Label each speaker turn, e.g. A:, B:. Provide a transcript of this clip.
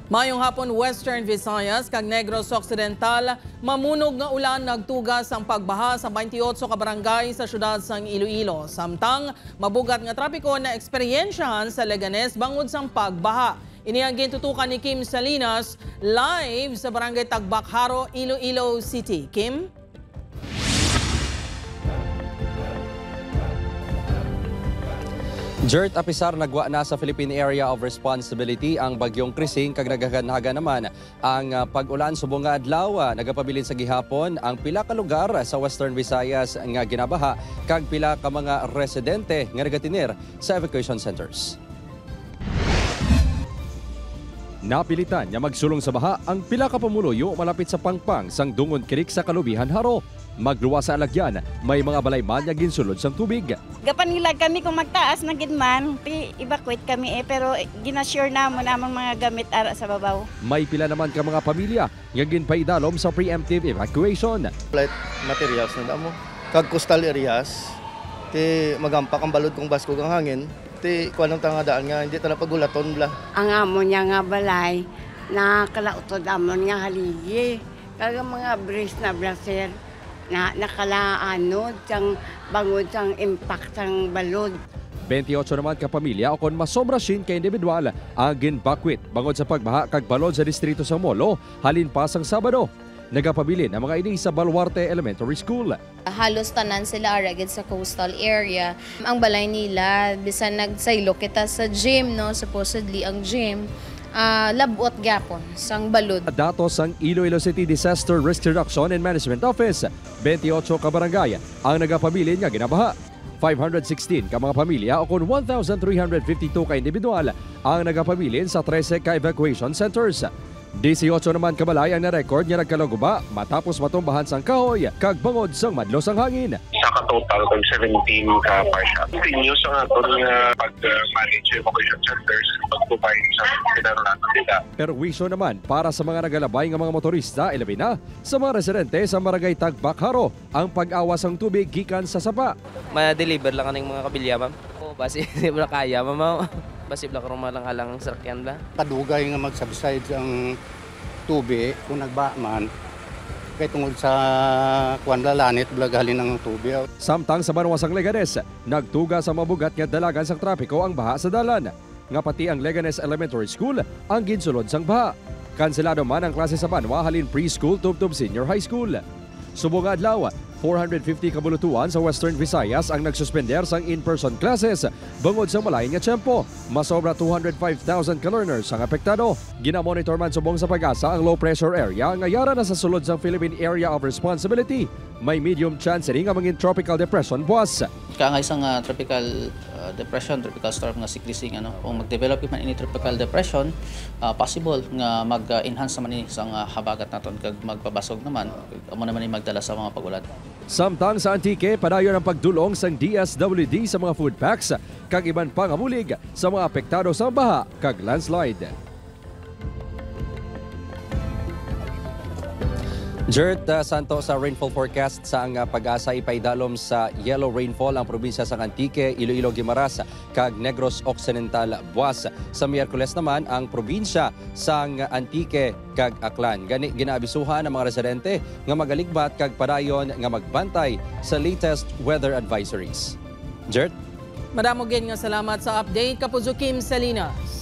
A: Mayong hapon Western Visayas kag Negros Occidental, mamunog nga ulan nagtugas ang pagbaha sa 28 ka barangay sa syudad sang Iloilo. Samtang mabugat nga trapiko na eksperyensyahan sa Leganes bangod sang pagbaha. Ini ang gintutukan ni Kim Salinas live sa Barangay Tagbakharo, Iloilo City. Kim?
B: Jert, apisar nagwa na sa Philippine Area of Responsibility ang bagyong Krising kag nagaganhaga naman ang pag-ulan subong nga adlaw. Nagapabilin sa gihapon ang pila ka lugar sa Western Visayas nga ginabaha kag pila ka mga residente nga nagatinir sa evacuation centers. Napilitan nga magsulong sa baha ang pila ka pamuluyo malapit sa pangpang sang Dungon Creek sa Kalubihan, Haro. Magluwa sa alagyan, may mga balayman nga ginsulod sang tubig.
C: Gapanilag kami kung magtaas na gidman, evacuate kami pero ginasure namon among mga gamit ara sa babaw.
B: May pila naman ka mga pamilya nga ginpaidalom sa preemptive evacuation.
D: Flight materials na damo. Kag coastal areas, ti magampak ang balod kung basko kang hangin, ti kuanong tangadaan nga hindi ta napagulaton bla.
E: Ang amon niya nga balay, nakalautod amon nga haligi. Kag mga brace na blaser na nakalaanod sang bangod sang impact sang balod.
B: 28 naman ka pamilya o kon masobrasin ka individual ang ginbakwit bangod sa pagbaha kag balod sa distrito sa Molo halin pa sang Sabado. Nagapabilin ang mga ini sa Baluarte Elementary School.
F: Halos tanan sila aragid sa coastal area. Ang balay nila bisan nagsaylo kita sa gym, no, supposedly ang gym labot gapon sang balod.
B: Datos sang Iloilo City Disaster Risk Reduction and Management Office, 28 ka barangay ang nagapabilin nga ginabaha. 516 ka mga pamilya o kung 1,352 ka individual ang nagapabilin sa 13 ka evacuation centers. 18 naman kabalay ang na-record nga nagkalaguba matapos matumbahan sang kahoy kag bangod sang madlo sang hangin.
G: Sa total kag 17 ka partial. Continue sa aton nga pag-manage evacuation centers pag-provide sa pinaranasan nila.
B: Pero wisyo naman para sa mga nagalabay nga mga motorista, ilabi na sa mga residente sa Barangay Tagbakharo ang pag-awas ng tubig gikan sa sapa.
H: Ma-deliver lang kaning mga kabilya, ma'am. O basi di ba kaya, ma'am? Basi bla karon malang-alang sakyan ba.
I: Kadugay nga mag-subside ang tubig kung nagbaman kay tungod sa kuan lalanit blagahalin ang tubig.
B: Samtang sa Banwasang Leganes, nagtuga sa mabugat nga dalagan sang trapiko ang baha sa dalan. Nga pati ang Leganes Elementary School ang ginsulod sang baha. Kanselado man ang klase sa Banwa halin preschool tubtob senior high school. Subong adlaw, 450 kabulutuan sa Western Visayas ang nagsuspender sang in-person classes bangod sa malain nga tiyempo. Masobra 205,000 ka-learners ang apektado. Ginamonitor man subong sa Pag-asa ang low pressure area nga yara na sa sulod sang Philippine Area of Responsibility. May medium chance rin nga mangin tropical depression buwas.
J: Kaya isang tropical depression, tropical storm nga si Krising, kung mag-develop man ini tropical depression, possible nga mag-enhance naman ini sang habagat naton kag magpabasog naman. Amo naman ni magdala sa mga pag-ulan.
B: Samtang sa Antique, padayon ang pagdulong sang DSWD sa mga food packs kag iban pang amulig sa mga apektado sa baha kag landslide. Jert, santo sa rainfall forecast sa ang Pag-asa ipaidalom sa yellow rainfall ang probinsya sa Antique, Iloilo, Guimaras kag Negros Occidental, Buas. Sa Miyerkules naman ang probinsya sa Antique kag Aklan. Gani ginaabisuhan ang mga residente nga magaligbat kag padayon nga magbantay sa latest weather advisories. Jert?
A: Madamo gid nga salamat sa update Kapuzo Kim Salinas.